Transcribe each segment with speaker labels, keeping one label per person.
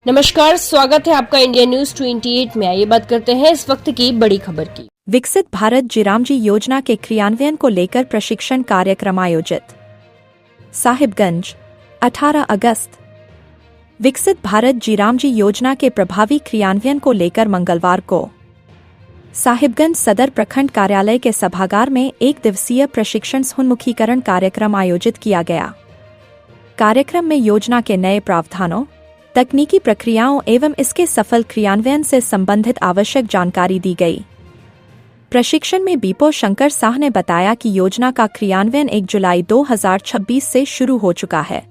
Speaker 1: नमस्कार, स्वागत है आपका इंडिया न्यूज 28 में। आइए बात करते हैं इस वक्त की बड़ी खबर की।
Speaker 2: विकसित भारत जीरामजी योजना के क्रियान्वयन को लेकर प्रशिक्षण कार्यक्रम आयोजित। साहिबगंज 18 अगस्त। विकसित भारत जीरामजी योजना के प्रभावी क्रियान्वयन को लेकर मंगलवार को साहिबगंज सदर प्रखंड कार्यालय के सभागार में एक दिवसीय प्रशिक्षण उन्मुखीकरण कार्यक्रम आयोजित किया गया। कार्यक्रम में योजना के नए प्रावधानों, तकनीकी प्रक्रियाओं एवं इसके सफल क्रियान्वयन से संबंधित आवश्यक जानकारी दी गई। प्रशिक्षण में बीपो शंकर साह ने बताया कि योजना का क्रियान्वयन 1 जुलाई 2026 से शुरू हो चुका है।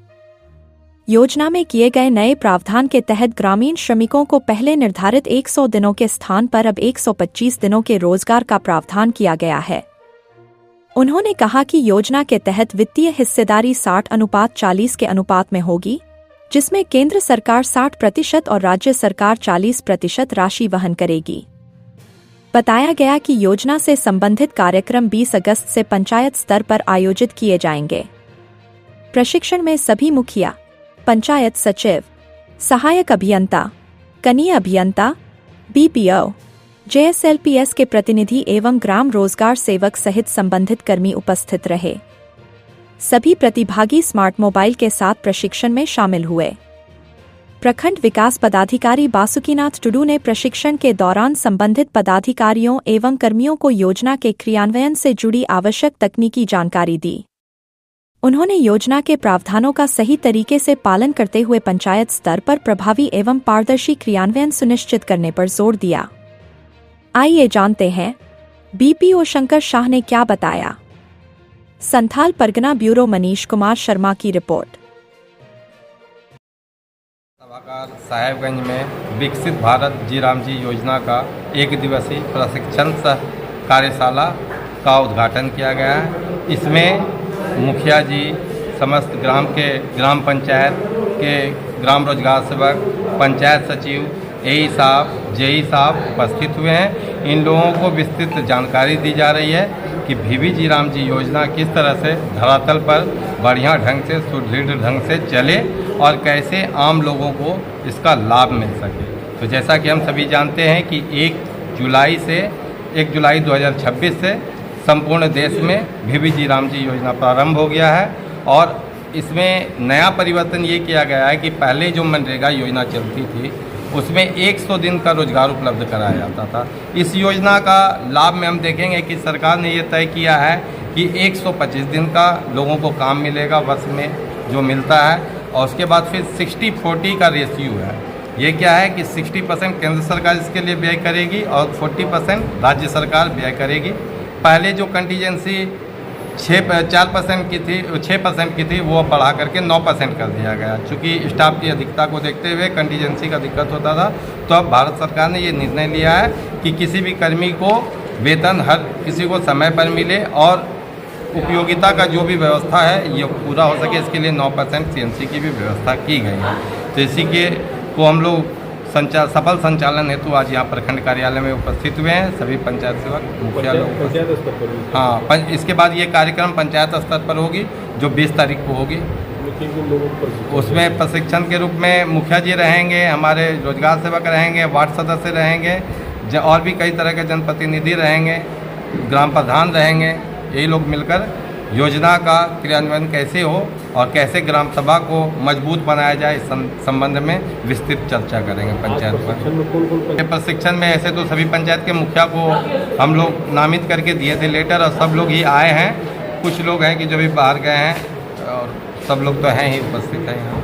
Speaker 2: योजना में किए गए नए प्रावधान के तहत ग्रामीण श्रमिकों को पहले निर्धारित 100 दिनों के स्थान पर अब 125 दिनों के रोजगार का प्रावधान किया गया है। उन्होंने कहा कि योजना के तहत वित्तीय हिस्सेदारी 60:40 के अनुपात में होगी, जिसमें केंद्र सरकार 60% और राज्य सरकार 40% राशि वहन करेगी। बताया गया कि योजना से संबंधित कार्यक्रम 20 अगस्त से पंचायत स्तर पर आयोजित किए जाएंगे। प्रशिक्षण में सभी मुखिया, पंचायत सचिव, सहायक अभियंता, कनीय अभियंता, बीपीओ, जेएसएलपीएस के प्रतिनिधि एवं ग्राम रोजगार सेवक सहित संबंधित कर्मी उपस्थित रहे। सभी प्रतिभागी स्मार्ट मोबाइल के साथ प्रशिक्षण में शामिल हुए। प्रखंड विकास पदाधिकारी बासुकीनाथ टुडू ने प्रशिक्षण के दौरान संबंधित पदाधिकारियों एवं कर्मियों को योजना के क्रियान्वयन से जुड़ी आवश्यक तकनीकी जानकारी दी। उन्होंने योजना के प्रावधानों का सही तरीके से पालन करते हुए पंचायत स्तर पर प्रभावी एवं पारदर्शी क्रियान्वयन सुनिश्चित करने पर जोर दिया। आइए जानते हैं बीपीओ शंकर शाह ने क्या बताया। संथाल परगना ब्यूरो मनीष कुमार शर्मा की रिपोर्ट।
Speaker 3: सभागार साहेबगंज में विकसित भारत जीरामजी योजना का एक दिवसीय प्रशिक्षण सह कार्यशाला का उद्घाटन किया गया है। इसमें मुखिया जी, समस्त ग्राम पंचायत के ग्राम रोजगार सेवक, पंचायत सचिव, एई साहब, जेई साहब उपस्थित हुए हैं। इन लोगों को विस्तृत जानकारी दी जा रही है कि भीवी जीरामजी योजना किस तरह से धरातल पर बढ़िया ढंग से, सुदृढ़ ढंग से चले और कैसे आम लोगों को इसका लाभ मिल सके। तो जैसा कि हम सभी जानते हैं कि 1 जुलाई 2026 से संपूर्ण देश में भीवी जीरामजी योजना प्रारंभ हो गया है और इसमें नया परिवर्तन ये किया गया है कि पहले जो मनरेगा योजना चलती थी उसमें 100 दिन का रोजगार उपलब्ध कराया जाता था। इस योजना का लाभ में हम देखेंगे कि सरकार ने ये तय किया है कि 125 दिन का लोगों को काम मिलेगा वर्ष में जो मिलता है, और उसके बाद फिर 60-40 का रेशियो है। ये क्या है कि 60% केंद्र सरकार इसके लिए व्यय करेगी और 40% राज्य सरकार व्यय करेगी। पहले जो कंटीजेंसी 4% की थी, 6% की थी, वो बढ़ा करके 9% कर दिया गया। चूँकि स्टाफ की अधिकता को देखते हुए कंटीजेंसी का दिक्कत होता था, तो अब भारत सरकार ने ये निर्णय लिया है कि किसी भी कर्मी को वेतन हर किसी को समय पर मिले और उपयोगिता का जो भी व्यवस्था है ये पूरा हो सके, इसके लिए 9% सीएनसी की भी व्यवस्था की गई है। तो इसी के को हम लोग सफल संचालन हेतु आज यहाँ प्रखंड कार्यालय में उपस्थित हुए हैं। सभी पंचायत सेवक, मुखिया लोग
Speaker 4: पंचायत स्तर पर।
Speaker 3: हाँ, इसके बाद ये कार्यक्रम पंचायत स्तर पर होगी जो 20 तारीख को होगी। उसमें प्रशिक्षण के रूप में मुखिया जी रहेंगे, हमारे रोजगार सेवक रहेंगे, वार्ड सदस्य रहेंगे, और भी कई तरह के जनप्रतिनिधि रहेंगे, ग्राम प्रधान रहेंगे। यही लोग मिलकर योजना का क्रियान्वयन कैसे हो और कैसे ग्राम सभा को मजबूत बनाया जाए, इस संबंध में विस्तृत चर्चा करेंगे पंचायत पर। प्रशिक्षण में ऐसे तो सभी पंचायत के मुखिया को हम लोग नामित करके दिए थे लेटर, और सब लोग ही आए हैं। कुछ लोग हैं कि जो भी बाहर गए हैं, और सब लोग तो हैं ही उपस्थित हैं यहाँ।